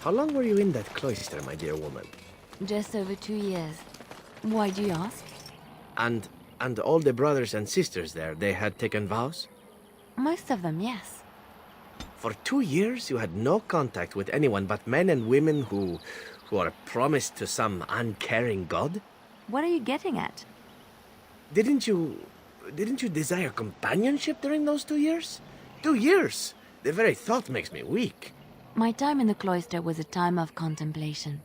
How long were you in that cloister, my dear woman? Just over 2 years. Why do you ask? And all the brothers and sisters there, they had taken vows? Most of them, yes. For 2 years, you had no contact with anyone but men and women who are promised to some uncaring god? What are you getting at? Didn't you desire companionship during those 2 years? 2 years! The very thought makes me weak. My time in the cloister was a time of contemplation.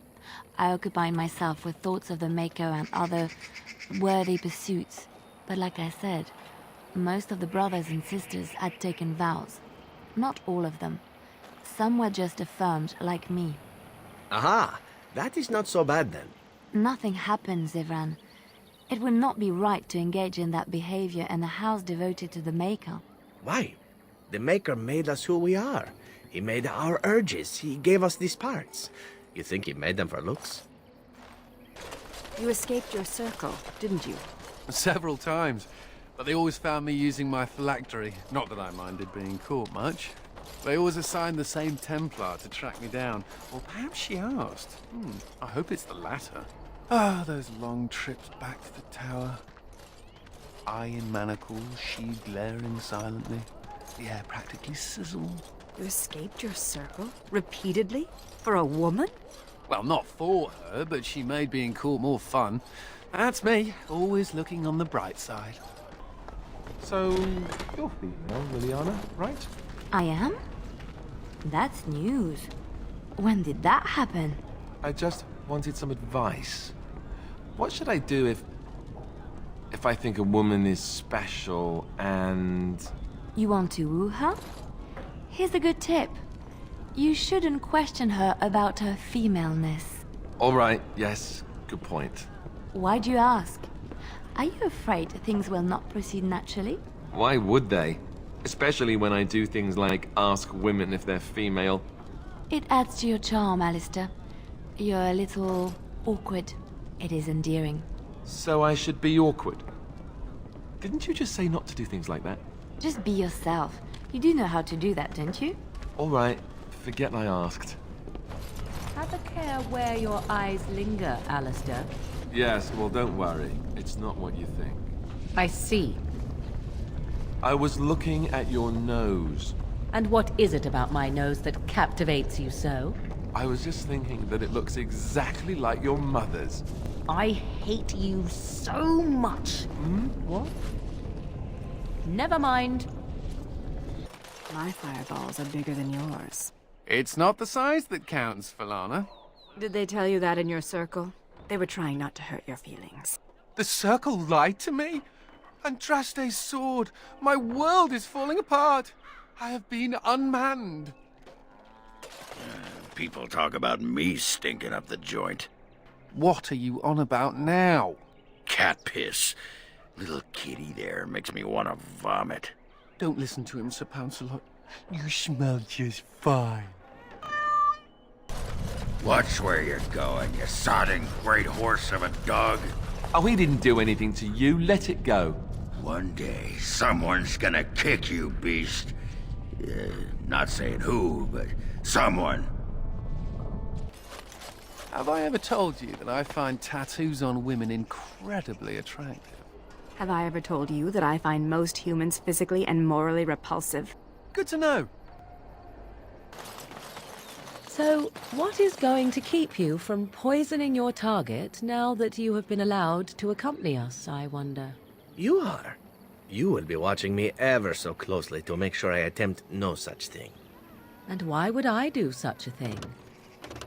I occupied myself with thoughts of the Maker and other worthy pursuits. But like I said, most of the brothers and sisters had taken vows. Not all of them. Some were just affirmed, like me. Aha! That is not so bad then. Nothing happens, Ivran. It would not be right to engage in that behavior in a house devoted to the Maker. Why? The Maker made us who we are. He made our urges. He gave us these parts. You think he made them for looks? You escaped your circle, didn't you? Several times, but they always found me using my phylactery. Not that I minded being caught much. They always assigned the same Templar to track me down. Or perhaps she asked. I hope it's the latter. Ah, those long trips back to the tower. I in manacles, she glaring silently. The air practically sizzled. You escaped your circle? Repeatedly? For a woman? Well, not for her, but she made being caught more fun. That's me, always looking on the bright side. So, you're female, Liliana, right? I am? That's news. When did that happen? I just wanted some advice. What should I do if I think a woman is special and... You want to woo her? Here's a good tip. You shouldn't question her about her femaleness. All right, yes, good point. Why do you ask? Are you afraid things will not proceed naturally? Why would they? Especially when I do things like ask women if they're female. It adds to your charm, Alistair. You're a little awkward. It is endearing. So I should be awkward. Didn't you just say not to do things like that? Just be yourself. You do know how to do that, don't you? All right, forget I asked. Have a care where your eyes linger, Alistair. Yes, well don't worry. It's not what you think. I see. I was looking at your nose. And what is it about my nose that captivates you so? I was just thinking that it looks exactly like your mother's. I hate you so much. What? Never mind. My fireballs are bigger than yours. It's not the size that counts, Falana. Did they tell you that in your circle? They were trying not to hurt your feelings. The Circle lied to me? Andraste's sword! My world is falling apart! I have been unmanned! People talk about me stinking up the joint. What are you on about now? Cat piss. Little kitty there makes me want to vomit. Don't listen to him, Sir Pouncelot. You smell just fine. Watch where you're going, you sodding great horse of a dog. Oh, he didn't do anything to you. Let it go. One day, someone's gonna kick you, beast. Not saying who, but someone. Have I ever told you that I find tattoos on women incredibly attractive? Have I ever told you that I find most humans physically and morally repulsive? Good to know. So, what is going to keep you from poisoning your target now that you have been allowed to accompany us, I wonder? You are. You will be watching me ever so closely to make sure I attempt no such thing. And why would I do such a thing?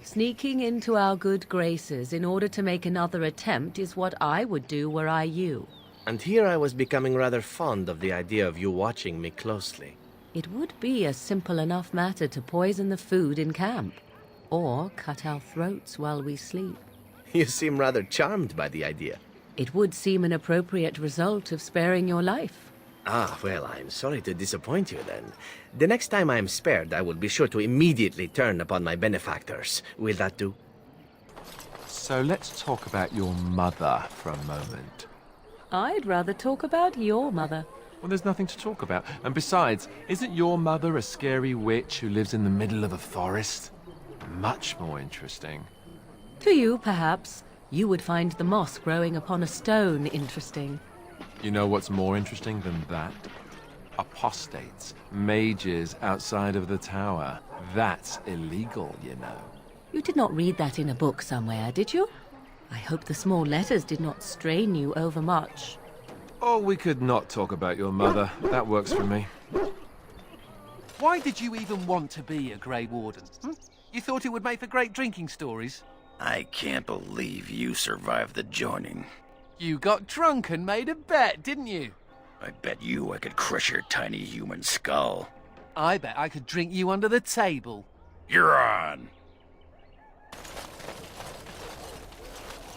Sneaking into our good graces in order to make another attempt is what I would do were I you. And here I was becoming rather fond of the idea of you watching me closely. It would be a simple enough matter to poison the food in camp, or cut our throats while we sleep. You seem rather charmed by the idea. It would seem an appropriate result of sparing your life. Ah, well, I'm sorry to disappoint you then. The next time I am spared, I will be sure to immediately turn upon my benefactors. Will that do? So let's talk about your mother for a moment. I'd rather talk about your mother. Well, there's nothing to talk about. And besides, isn't your mother a scary witch who lives in the middle of a forest? much more interesting. To you, perhaps, you would find the moss growing upon a stone interesting. You know what's more interesting than that? Apostates, mages outside of the tower. That's illegal, you know. You did not read that in a book somewhere, did you? I hope the small letters did not strain you overmuch. Or we could not talk about your mother. That works for me. Why did you even want to be a Grey Warden? You thought it would make for great drinking stories? I can't believe you survived the joining. You got drunk and made a bet, didn't you? I bet you I could crush your tiny human skull. I bet I could drink you under the table. You're on.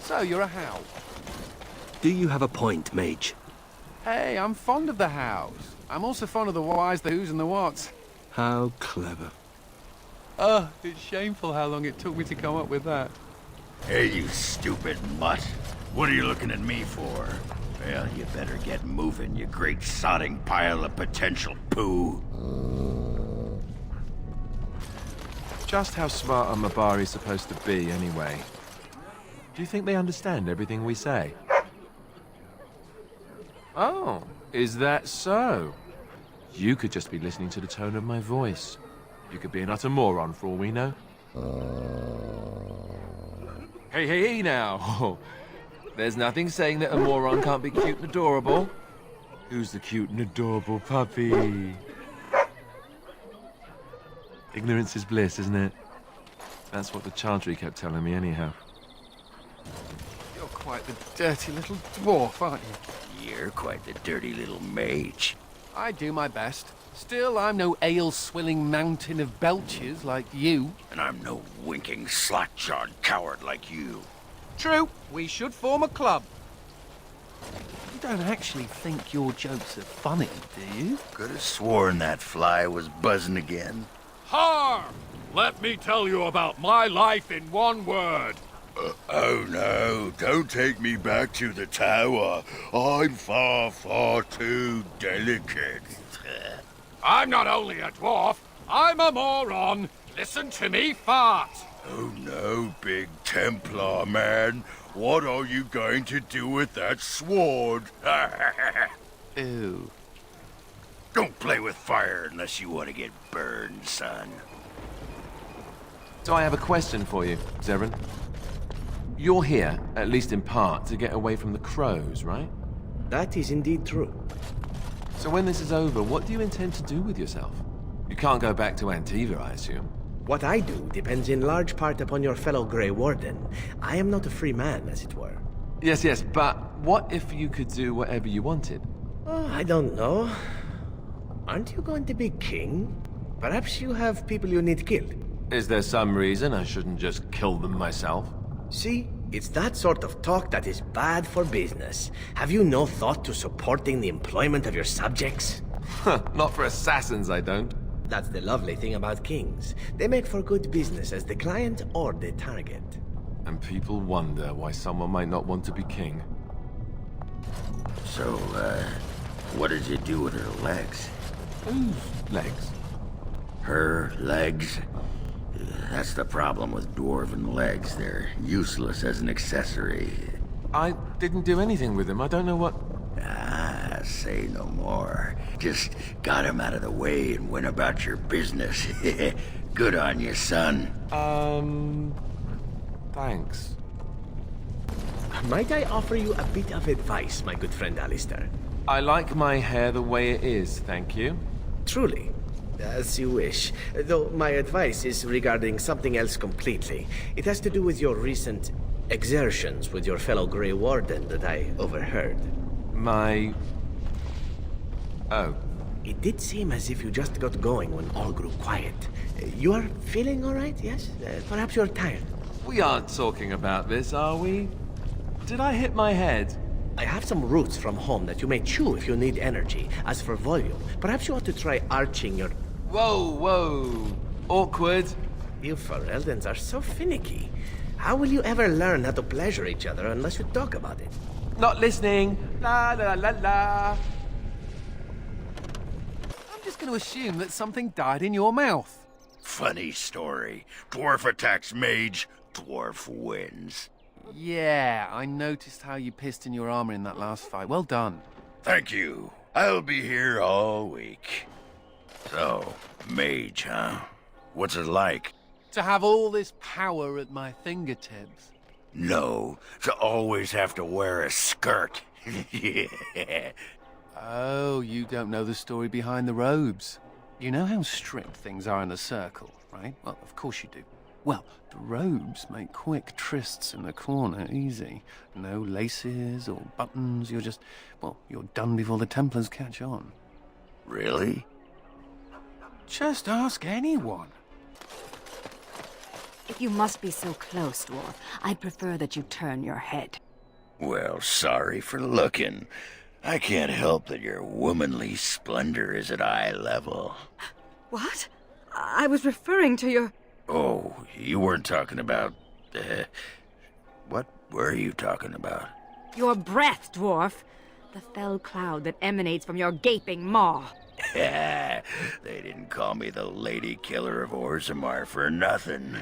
So you're a Howl. Do you have a point, Mage? Hey, I'm fond of the Howls. I'm also fond of the whys, the whos, and the whats. How clever. Oh, it's shameful how long it took me to come up with that. Hey, you stupid mutt. What are you looking at me for? Well, you better get moving, you great sodding pile of potential poo. Just how smart are Mabari supposed to be, anyway? Do you think they understand everything we say? Oh, is that so? You could just be listening to the tone of my voice. You could be an utter moron for all we know. Hey now! There's nothing saying that a moron can't be cute and adorable. Who's the cute and adorable puppy? Ignorance is bliss, isn't it? That's what the Chantry kept telling me anyhow. You're quite the dirty little dwarf, aren't you? You're quite the dirty little mage. I do my best. Still, I'm no ale-swilling mountain of belches like you. And I'm no winking, slack-jawed coward like you. True, we should form a club. You don't actually think your jokes are funny, do you? Could have sworn that fly was buzzing again. Har! Let me tell you about my life in one word. Oh no, don't take me back to the tower. I'm far, far too delicate. I'm not only a dwarf, I'm a moron. Listen to me fart. Oh no, big Templar man. What are you going to do with that sword? Ew. Don't play with fire unless you want to get burned, son. So I have a question for you, Zeren. You're here, at least in part, to get away from the crows, right? That is indeed true. So when this is over, what do you intend to do with yourself? You can't go back to Antiva, I assume. What I do depends in large part upon your fellow Grey Warden. I am not a free man, as it were. Yes, but what if you could do whatever you wanted? Oh, I don't know. Aren't you going to be king? Perhaps you have people you need killed. Is there some reason I shouldn't just kill them myself? See, it's that sort of talk that is bad for business. Have you no thought to supporting the employment of your subjects? Not for assassins, I don't. That's the lovely thing about kings. They make for good business as the client or the target. And people wonder why someone might not want to be king. So, what did you do with her legs? Whose legs? Her legs? That's the problem with dwarven legs. They're useless as an accessory. I didn't do anything with them. I don't know what... Ah, say no more. Just got him out of the way and went about your business. Good on you, son. Thanks. Might I offer you a bit of advice, my good friend Alistair? I like my hair the way it is, thank you. Truly. As you wish. Though my advice is regarding something else completely. It has to do with your recent exertions with your fellow Grey Warden that I overheard. My... Oh. It did seem as if you just got going when all grew quiet. You are feeling all right, yes? Perhaps you're tired. We aren't talking about this, are we? Did I hit my head? I have some roots from home that you may chew if you need energy. As for volume, perhaps you ought to try arching your... Whoa. Awkward. You Fereldans are so finicky. How will you ever learn how to pleasure each other unless you talk about it? Not listening. La la la la. I'm just going to assume that something died in your mouth. Funny story. Dwarf attacks mage, dwarf wins. Yeah, I noticed how you pissed in your armor in that last fight. Well done. Thank you. I'll be here all week. So, mage, huh? What's it like? To have all this power at my fingertips. No, to always have to wear a skirt. Yeah. Oh, you don't know the story behind the robes. You know how strict things are in the circle, right? Well, of course you do. Well, the robes make quick trysts in the corner easy. No laces or buttons, you're just... well, you're done before the Templars catch on. Really? Just ask anyone. If you must be so close, Dwarf, I'd prefer that you turn your head. Well, sorry for looking. I can't help that your womanly splendor is at eye level. What? I was referring to your... Oh, you weren't talking about... what were you talking about? your breath, Dwarf. The fell cloud that emanates from your gaping maw. They didn't call me the Lady Killer of Orzammar for nothing.